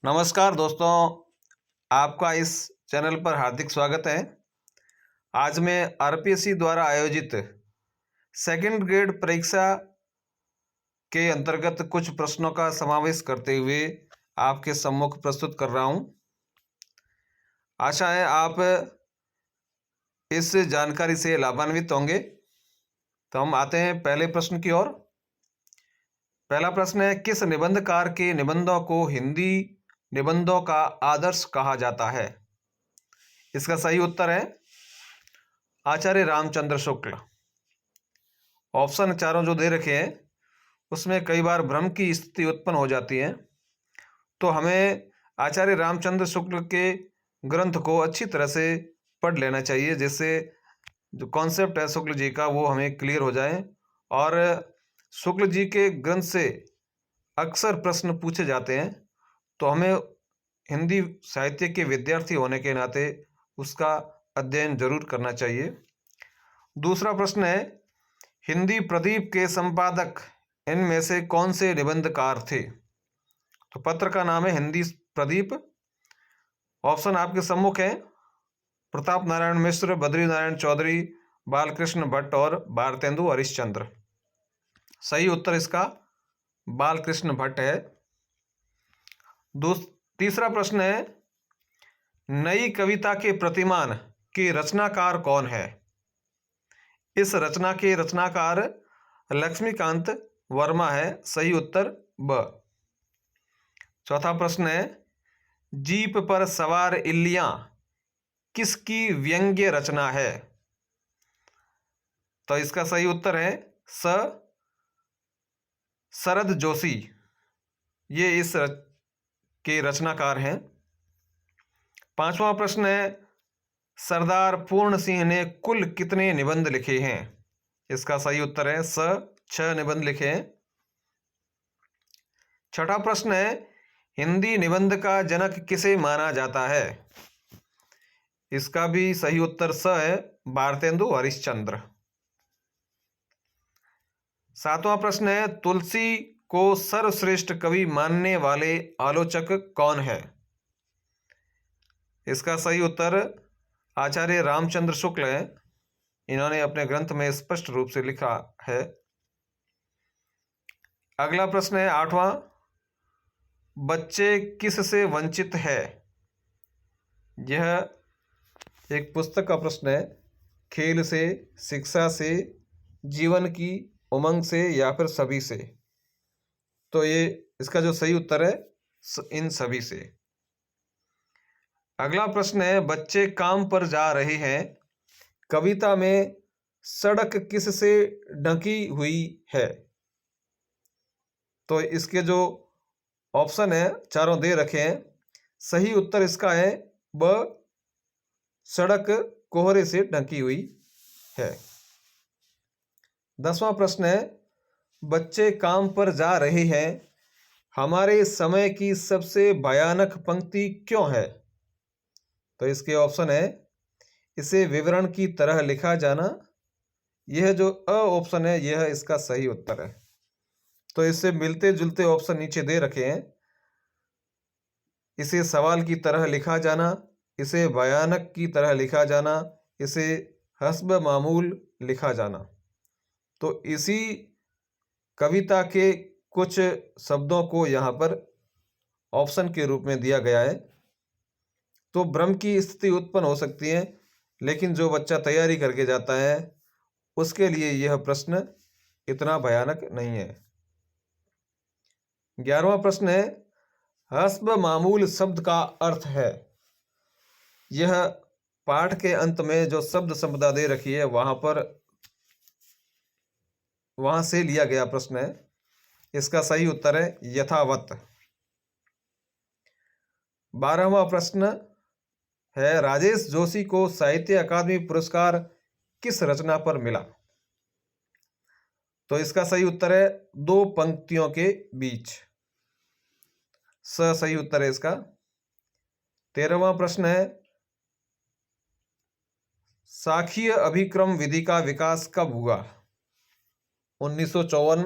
नमस्कार दोस्तों, आपका इस चैनल पर हार्दिक स्वागत है। आज मैं आरपीएससी द्वारा आयोजित सेकंड ग्रेड परीक्षा के अंतर्गत कुछ प्रश्नों का समावेश करते हुए आपके सम्मुख प्रस्तुत कर रहा हूं। आशा है आप इस जानकारी से लाभान्वित होंगे। तो हम आते हैं पहले प्रश्न की ओर। पहला प्रश्न है, किस निबंधकार के निबंधों को हिंदी निबंधों का आदर्श कहा जाता है? इसका सही उत्तर है आचार्य रामचंद्र शुक्ल। ऑप्शन चारों जो दे रखे हैं उसमें कई बार भ्रम की स्थिति उत्पन्न हो जाती है, तो हमें आचार्य रामचंद्र शुक्ल के ग्रंथ को अच्छी तरह से पढ़ लेना चाहिए, जिससे जो कॉन्सेप्ट है शुक्ल जी का वो हमें क्लियर हो जाए। और शुक्ल जी के ग्रंथ से अक्सर प्रश्न पूछे जाते हैं, तो हमें हिंदी साहित्य के विद्यार्थी होने के नाते उसका अध्ययन जरूर करना चाहिए। दूसरा प्रश्न है, हिंदी प्रदीप के संपादक इनमें से कौन से निबंधकार थे? तो पत्र का नाम है हिंदी प्रदीप। ऑप्शन आपके सम्मुख हैं, प्रताप नारायण मिश्र, बद्री नारायण चौधरी, बालकृष्ण भट्ट और भारतेंदु हरिश्चंद्र। सही उत्तर इसका बालकृष्ण भट्ट है। तीसरा प्रश्न है, नई कविता के प्रतिमान के रचनाकार कौन है? इस रचना के रचनाकार लक्ष्मीकांत वर्मा है। सही उत्तर ब। चौथा प्रश्न है, जीप पर सवार इल्लियां किसकी व्यंग्य रचना है? तो इसका सही उत्तर है स शरद जोशी, ये इस के रचनाकार हैं। पांचवा प्रश्न है, सरदार पूर्ण सिंह ने कुल कितने निबंध लिखे हैं? इसका सही उत्तर है स 6 निबंध लिखे हैं। छठा प्रश्न है, हिंदी निबंध का जनक किसे माना जाता है? इसका भी सही उत्तर स है, भारतेंदु हरिश्चंद्र। सातवां प्रश्न है, तुलसी को सर्वश्रेष्ठ कवि मानने वाले आलोचक कौन है? इसका सही उत्तर आचार्य रामचंद्र शुक्ल है। इन्होंने अपने ग्रंथ में स्पष्ट रूप से लिखा है। अगला प्रश्न है आठवां, बच्चे किस से वंचित है? यह एक पुस्तक का प्रश्न है। खेल से, शिक्षा से, जीवन की उमंग से या फिर सभी से? तो ये इसका जो सही उत्तर है इन सभी से। अगला प्रश्न है, बच्चे काम पर जा रहे हैं कविता में सड़क किस से ढकी हुई है? तो इसके जो ऑप्शन है चारों दे रखे हैं, सही उत्तर इसका है ब, सड़क कोहरे से ढकी हुई है। 10वां प्रश्न है, बच्चे काम पर जा रहे हैं हमारे समय की सबसे भयानक पंक्ति क्यों है? तो इसके ऑप्शन है, इसे विवरण की तरह लिखा जाना। यह जो अ ऑप्शन है यह इसका सही उत्तर है। तो इससे मिलते जुलते ऑप्शन नीचे दे रखे हैं, इसे सवाल की तरह लिखा जाना, इसे भयानक की तरह लिखा जाना, इसे हस्ब मामूल लिखा जाना। तो इसी कविता के कुछ शब्दों को यहाँ पर ऑप्शन के रूप में दिया गया है। तो भ्रम की स्थिति उत्पन्न हो सकती है, लेकिन जो बच्चा तैयारी करके जाता है उसके लिए यह प्रश्न इतना भयानक नहीं है। 11वां प्रश्न है, हस्ब मामूल शब्द का अर्थ है? यह पाठ के अंत में जो शब्द संपदा दे रखी है वहां से लिया गया प्रश्न है। इसका सही उत्तर है यथावत। 12वां प्रश्न है, राजेश जोशी को साहित्य अकादमी पुरस्कार किस रचना पर मिला? तो इसका सही उत्तर है दो पंक्तियों के बीच। सही उत्तर है इसका। 13वां प्रश्न है, साखीय अभिक्रम विधि का विकास कब हुआ? 1954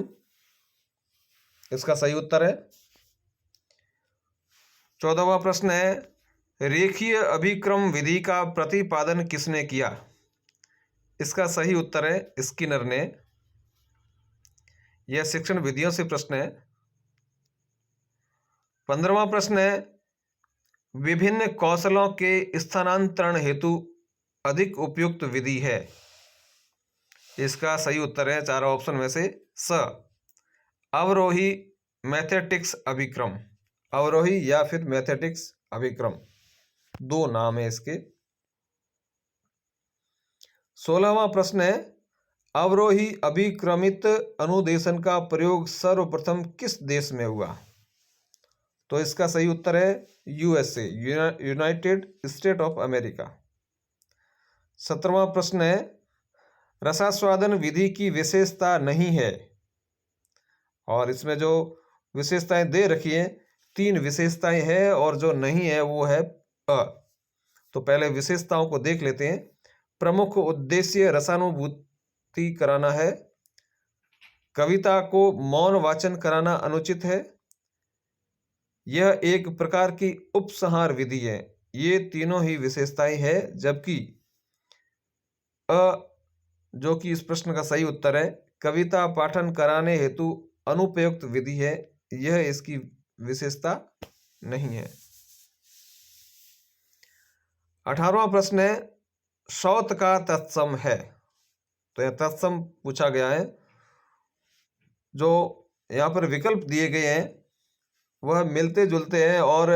इसका सही उत्तर है। 14वां प्रश्न है, रेखीय अभिक्रम विधि का प्रतिपादन किसने किया? इसका सही उत्तर है स्किनर ने। यह शिक्षण विधियों से प्रश्न है। 15वां प्रश्न है, विभिन्न कौशलों के स्थानांतरण हेतु अधिक उपयुक्त विधि है। इसका सही उत्तर है चारों ऑप्शन में से स, अवरोही मैथेटिक्स अभिक्रम। अवरोही या फिर मैथेटिक्स अभिक्रम, दो नाम है इसके। 16वां प्रश्न है, अवरोही अभिक्रमित अनुदेशन का प्रयोग सर्वप्रथम किस देश में हुआ? तो इसका सही उत्तर है USA, United State of America. 17वां प्रश्न है, रसास्वादन विधि की विशेषता नहीं है, और इसमें जो विशेषताएं दे रखी हैं 3 विशेषताएं हैं और जो नहीं है वो है अ। तो पहले विशेषताओं को देख लेते हैं। प्रमुख उद्देश्य रसानुभूति कराना है, कविता को मौन वाचन कराना अनुचित है, यह एक प्रकार की उपसंहार विधि है। ये तीनों ही विशेषताएं हैं, जबकि अ जो कि इस प्रश्न का सही उत्तर है, कविता पाठन कराने हेतु अनुपयुक्त विधि है, यह इसकी विशेषता नहीं है। 18वां प्रश्न है, सौत का तत्सम है। तो यह तत्सम पूछा गया है। जो यहाँ पर विकल्प दिए गए हैं वह मिलते जुलते हैं, और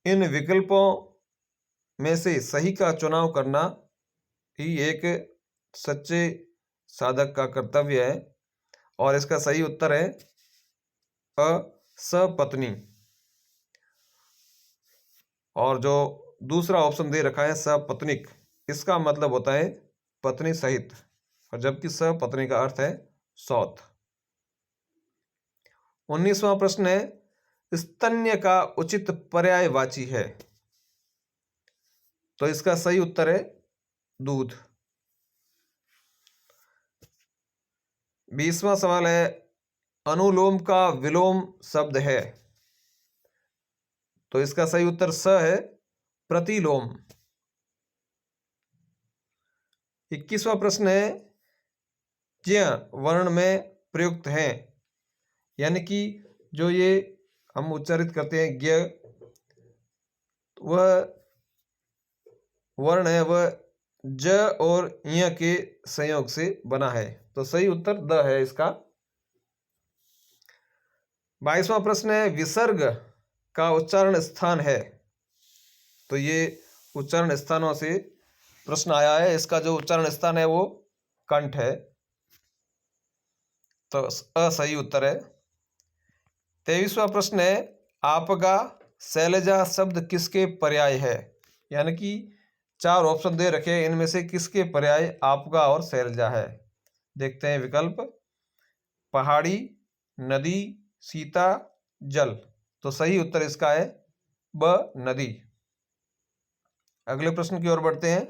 इन विकल्पों में से सही का चुनाव करना ही एक सच्चे साधक का कर्तव्य है, और इसका सही उत्तर है अ, सपत्नी। और जो दूसरा ऑप्शन दे रखा है सपत्निक, इसका मतलब होता है पत्नी सहित, और जबकि सपत्नी का अर्थ है सौत। 19वां प्रश्न है, स्तन्य का उचित पर्यायवाची है। तो इसका सही उत्तर है दूध। 20वां सवाल है, अनुलोम का विलोम शब्द है। तो इसका सही उत्तर स है, प्रतिलोम। 21वां प्रश्न है, ज्ञ वर्ण में प्रयुक्त है, यानी कि जो ये हम उच्चारित करते हैं ज्ञ, वह वर्ण है वह ज और य के संयोग से बना है। तो सही उत्तर द है इसका। 22वां प्रश्न है, विसर्ग का उच्चारण स्थान है। तो ये उच्चारण स्थानों से प्रश्न आया है। इसका जो उच्चारण स्थान है वो कंठ है, तो असही उत्तर है। 23वां प्रश्न है, आपगा शैलजा शब्द किसके पर्याय है? यानी कि 4 ऑप्शन दे रखे हैं, इनमें से किसके पर्याय आपगा और शैलजा है? देखते हैं विकल्प। पहाड़ी, नदी, सीता, जल। तो सही उत्तर इसका है ब, नदी। अगले प्रश्न की ओर बढ़ते हैं।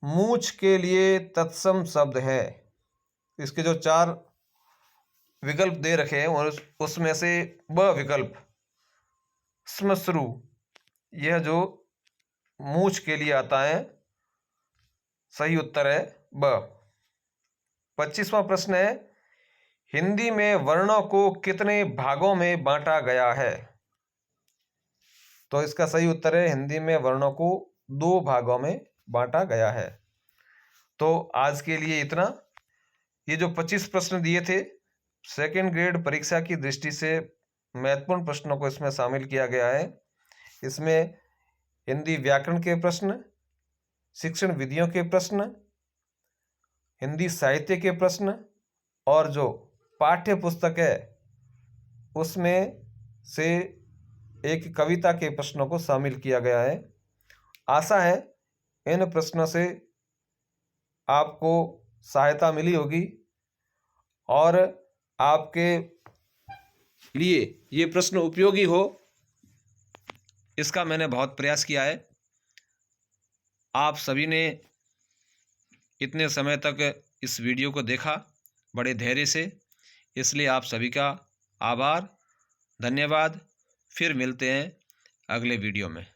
मूछ के लिए तत्सम शब्द है। इसके जो 4 विकल्प दे रखे हैं और उसमें से ब विकल्प श्मश्रु, यह जो मूछ के लिए आता है, सही उत्तर है ब। 25वां प्रश्न है, हिंदी में वर्णों को कितने भागों में बांटा गया है? तो इसका सही उत्तर है हिंदी में वर्णों को 2 भागों में बांटा गया है। तो आज के लिए इतना। ये जो 25 प्रश्न दिए थे, सेकंड ग्रेड परीक्षा की दृष्टि से महत्वपूर्ण प्रश्नों को इसमें शामिल किया गया है। इसमें हिंदी व्याकरण के प्रश्न, शिक्षण विधियों के प्रश्न, हिंदी साहित्य के प्रश्न, और जो पाठ्य पुस्तक है उसमें से एक कविता के प्रश्नों को शामिल किया गया है। आशा है इन प्रश्नों से आपको सहायता मिली होगी, और आपके लिए ये प्रश्न उपयोगी हो, इसका मैंने बहुत प्रयास किया है। आप सभी ने इतने समय तक इस वीडियो को देखा बड़े धैर्य से, इसलिए आप सभी का आभार, धन्यवाद। फिर मिलते हैं अगले वीडियो में।